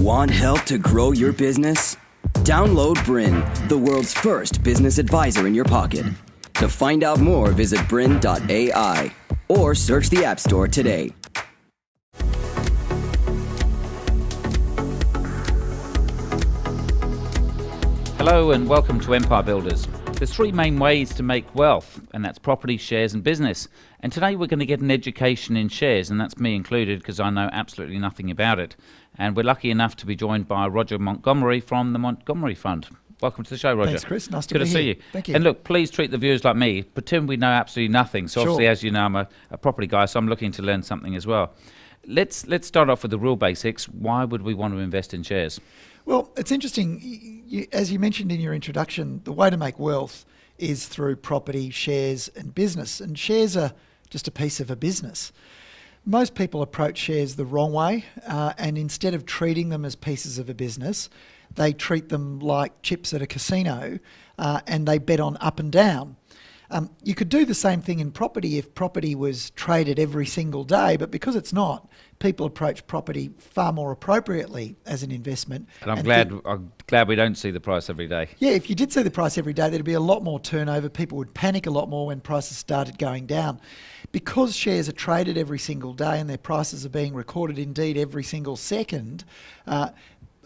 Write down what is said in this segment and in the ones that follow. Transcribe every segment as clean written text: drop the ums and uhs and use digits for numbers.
Want help to grow your business? Download BRiN, the world's first business advisor in your pocket. To find out more, visit BRiN.ai or search the App Store today. Hello and welcome to Empire Builders. There's three main ways to make wealth, and that's property, shares and business. And today we're going to get an education in shares, and that's me included because I know absolutely nothing about it. And we're lucky enough to be joined by Roger Montgomery from the Montgomery Fund. Welcome to the show, Roger. Thanks, Chris. Nice to Good be to here. see you. Thank you. And look, please treat the viewers like me. Pretend we know absolutely nothing. So obviously, as you know, I'm a property guy, so I'm looking to learn something as well. Let's start off with the real basics. Why would we want to invest in shares? Well, it's interesting. As you mentioned in your introduction, the way to make wealth is through property, shares and business. And shares are just a piece of a business. Most people approach shares the wrong way, and instead of treating them as pieces of a business, they treat them like chips at a casino, and they bet on up and down. You could do the same thing in property if property was traded every single day, but because it's not, people approach property far more appropriately as an investment. And I'm glad we don't see the price every day. Yeah, if you did see the price every day, there'd be a lot more turnover. People would panic a lot more when prices started going down. Because shares are traded every single day and their prices are being recorded indeed every single second, a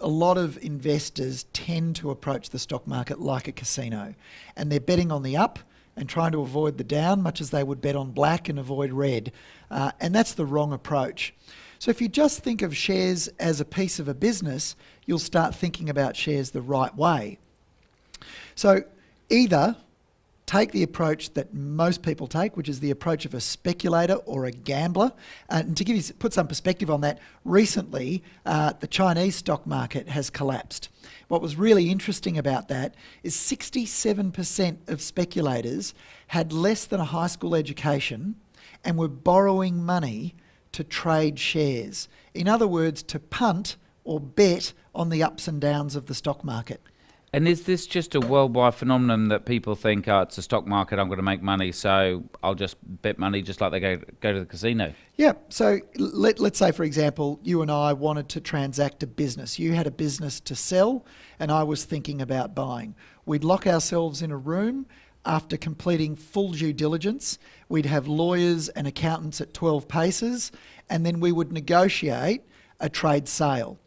lot of investors tend to approach the stock market like a casino, and they're betting on the up and trying to avoid the down, much as they would bet on black and avoid red. And that's the wrong approach. So if you just think of shares as a piece of a business, you'll start thinking about shares the right way. So either take the approach that most people take, which is the approach of a speculator or a gambler. And to put some perspective on that, recently the Chinese stock market has collapsed. What was really interesting about that is 67% of speculators had less than a high school education and were borrowing money to trade shares. In other words, to punt or bet on the ups and downs of the stock market. And is this just a worldwide phenomenon that people think, oh, it's a stock market, I'm going to make money, so I'll just bet money just like they go to the casino? Yeah, so let's say, for example, you and I wanted to transact a business. You had a business to sell, and I was thinking about buying. We'd lock ourselves in a room. After completing full due diligence, we'd have lawyers and accountants at 12 paces, and then we would negotiate a trade sale.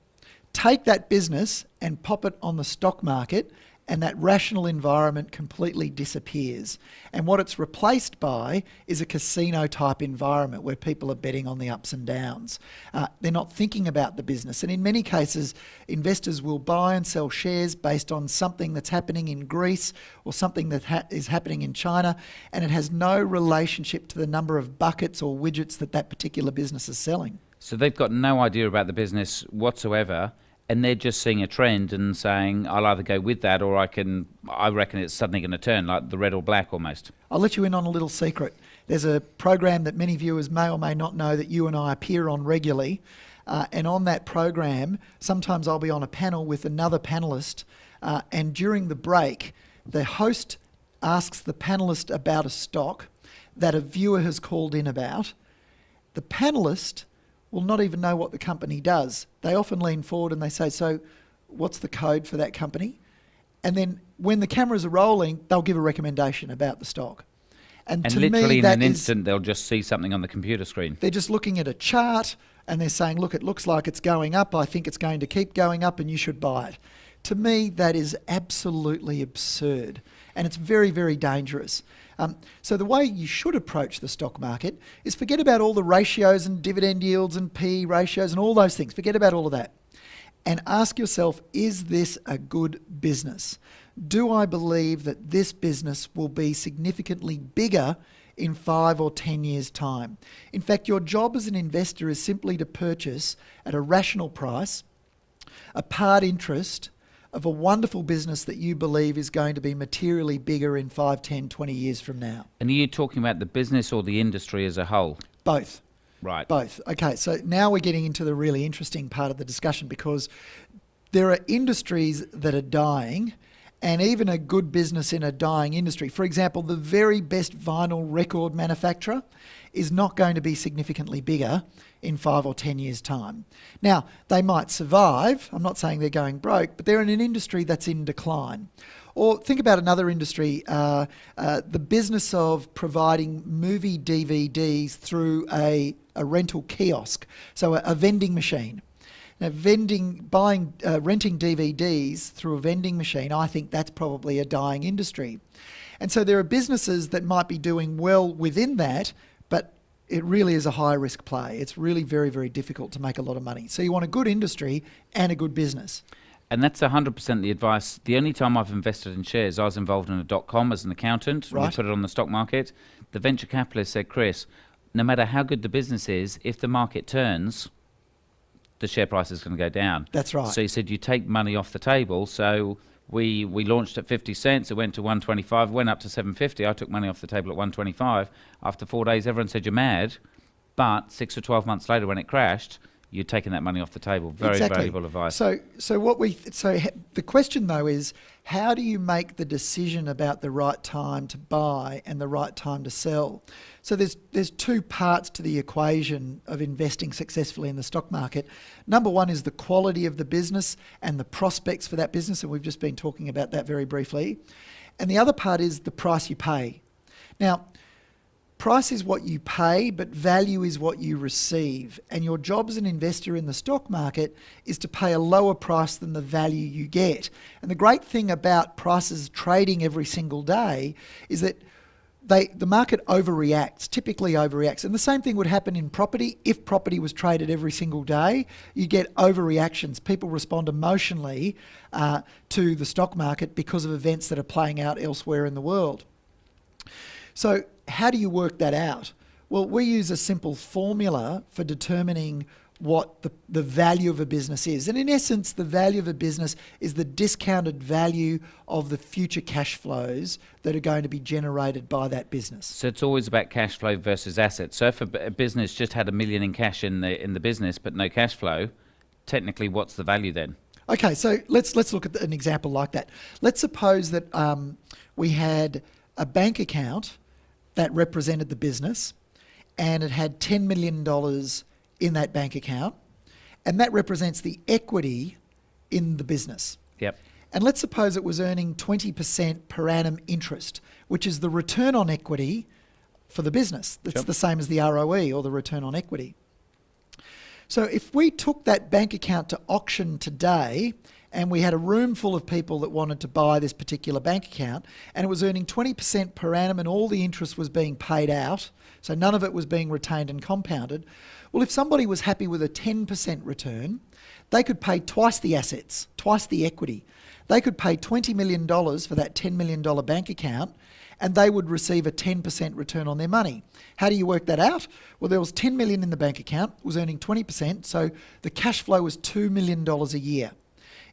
Take that business and pop it on the stock market, and that rational environment completely disappears. And what it's replaced by is a casino type environment where people are betting on the ups and downs. They're not thinking about the business. And in many cases, investors will buy and sell shares based on something that's happening in Greece or something that is happening in China, and it has no relationship to the number of buckets or widgets that particular business is selling. So they've got no idea about the business whatsoever, and they're just seeing a trend and saying, I'll either go with that or I reckon it's suddenly going to turn, like the red or black almost. I'll let you in on a little secret. There's a program that many viewers may or may not know that you and I appear on regularly. And on that program, sometimes I'll be on a panel with another panellist. And during the break, the host asks the panellist about a stock that a viewer has called in about. The panellist will not even know what the company does. They often lean forward and they say, so what's the code for that company? And then when the cameras are rolling, they'll give a recommendation about the stock. And to literally me, in that an instant, they'll just see something on the computer screen. They're just looking at a chart and they're saying, look, it looks like it's going up. I think it's going to keep going up and you should buy it. To me, that is absolutely absurd. And it's very, very dangerous. So the way you should approach the stock market is forget about all the ratios and dividend yields and PE ratios and all those things. Forget about all of that. And ask yourself, is this a good business? Do I believe that this business will be significantly bigger in 5 or 10 years' time? In fact, your job as an investor is simply to purchase at a rational price a part interest of a wonderful business that you believe is going to be materially bigger in 5, 10, 20 years from now. And are you talking about the business or the industry as a whole? Both. Right. Both. Okay, so now we're getting into the really interesting part of the discussion, because there are industries that are dying, and even a good business in a dying industry. For example, the very best vinyl record manufacturer is not going to be significantly bigger in 5 or 10 years' time. Now, they might survive. I'm not saying they're going broke, but they're in an industry that's in decline. Or think about another industry, the business of providing movie DVDs through a rental kiosk, so a vending machine. Now, renting DVDs through a vending machine, I think that's probably a dying industry. And so there are businesses that might be doing well within that, but it really is a high risk play. It's really very, very difficult to make a lot of money. So you want a good industry and a good business. And that's 100% the advice. The only time I've invested in shares, I was involved in a .com as an accountant. Right. We put it on the stock market. The venture capitalist said, Chris, no matter how good the business is, if the market turns, the share price is going to go down. That's right. So he said, you take money off the table. So we launched at 50 cents. It went to 125, went up to 750. I took money off the table at 125. After 4 days, everyone said, you're mad. But 6 or 12 months later, when it crashed, you're taking that money off the table. Very valuable advice. So the question though is, how do you make the decision about the right time to buy and the right time to sell? So there's two parts to the equation of investing successfully in the stock market. Number one is the quality of the business and the prospects for that business, and we've just been talking about that very briefly. And the other part is the price you pay. Now, price is what you pay, but value is what you receive. And your job as an investor in the stock market is to pay a lower price than the value you get. And the great thing about prices trading every single day is that the market typically overreacts. And the same thing would happen in property. If property was traded every single day, you get overreactions. People respond emotionally to the stock market because of events that are playing out elsewhere in the world. So how do you work that out? Well, we use a simple formula for determining what the value of a business is. And in essence, the value of a business is the discounted value of the future cash flows that are going to be generated by that business. So it's always about cash flow versus assets. So if a business just had $1 million in cash in the business but no cash flow, technically what's the value then? Okay, so let's look at an example like that. Let's suppose that we had a bank account that represented the business, and it had $10 million in that bank account, and that represents the equity in the business. Yep. And let's suppose it was earning 20% per annum interest, which is the return on equity for the business. That's Yep. the same as the ROE, or the return on equity. So if we took that bank account to auction today, and we had a room full of people that wanted to buy this particular bank account, and it was earning 20% per annum and all the interest was being paid out, so none of it was being retained and compounded, well, if somebody was happy with a 10% return, they could pay twice the assets, twice the equity. They could pay $20 million for that $10 million bank account, and they would receive a 10% return on their money. How do you work that out? Well, there was $10 million in the bank account, it was earning 20%, so the cash flow was $2 million a year.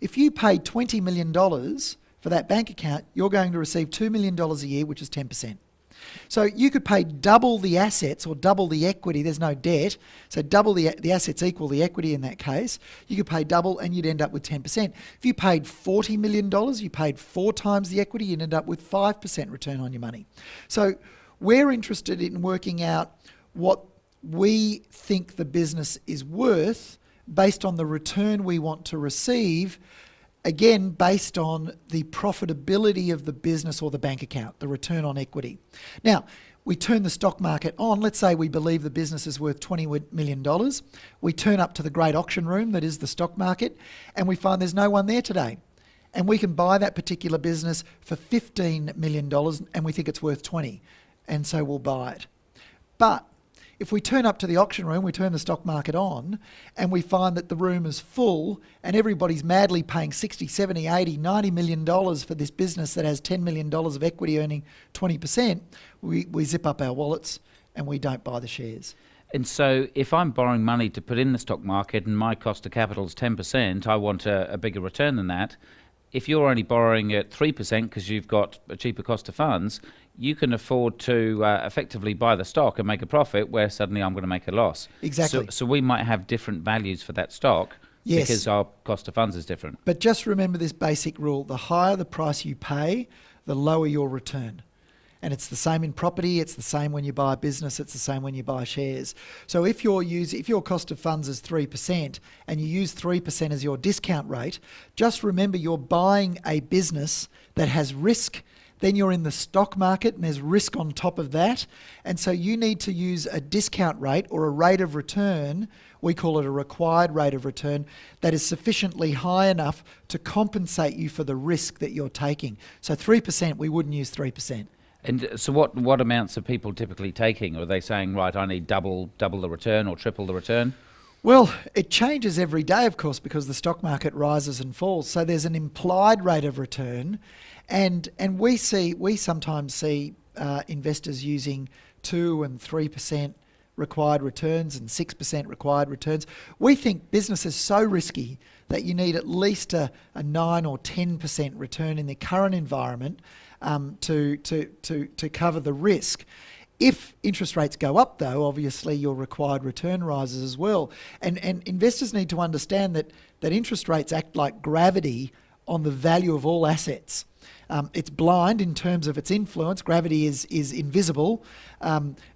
If you pay $20 million for that bank account, you're going to receive $2 million a year, which is 10%. So you could pay double the assets or double the equity. There's no debt. So double the assets equal the equity in that case. You could pay double and you'd end up with 10%. If you paid $40 million, you paid 4 times the equity, you'd end up with 5% return on your money. So we're interested in working out what we think the business is worth based on the return we want to receive, again, based on the profitability of the business or the bank account, the return on equity. Now, we turn the stock market on. Let's say we believe the business is worth $20 million. We turn up to the great auction room that is the stock market, and we find there's no one there today. And we can buy that particular business for $15 million, and we think it's worth 20, and so we'll buy it. But if we turn up to the auction room, we turn the stock market on, and we find that the room is full and everybody's madly paying 60, 70, 80, $90 million for this business that has $10 million of equity earning 20%, we zip up our wallets and we don't buy the shares. And so if I'm borrowing money to put in the stock market and my cost of capital is 10%, I want a bigger return than that. If you're only borrowing at 3% because you've got a cheaper cost of funds, you can afford to effectively buy the stock and make a profit where suddenly I'm going to make a loss. Exactly. So we might have different values for that stock. Yes. Because our cost of funds is different. But just remember this basic rule: the higher the price you pay, the lower your return. And it's the same in property, it's the same when you buy a business, it's the same when you buy shares. So if your cost of funds is 3% and you use 3% as your discount rate, just remember you're buying a business that has risk. Then you're in the stock market and there's risk on top of that. And so you need to use a discount rate or a rate of return, we call it a required rate of return, that is sufficiently high enough to compensate you for the risk that you're taking. So 3%, we wouldn't use 3%. And so what amounts are people typically taking? Are they saying, right, I need double the return or triple the return? Well, it changes every day, of course, because the stock market rises and falls. So there's an implied rate of return, and we sometimes see investors using 2 and 3% required returns and 6% required returns. We think business is so risky that you need at least a 9 or 10% return in the current environment to cover the risk. If interest rates go up, though, obviously your required return rises as well. And investors need to understand that interest rates act like gravity on the value of all assets. It's blind in terms of its influence. Gravity is invisible,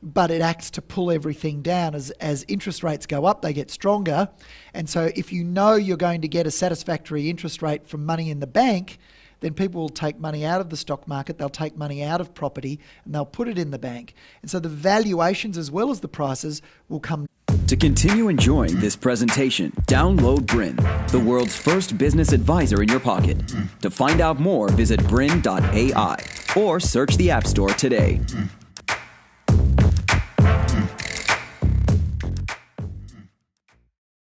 but it acts to pull everything down. As interest rates go up, they get stronger. And so if you know you're going to get a satisfactory interest rate from money in the bank, then people will take money out of the stock market, they'll take money out of property, and they'll put it in the bank. And so the valuations as well as the prices will come. To continue enjoying this presentation, download BRiN, the world's first business advisor in your pocket. To find out more, visit BRiN.ai or search the App Store today.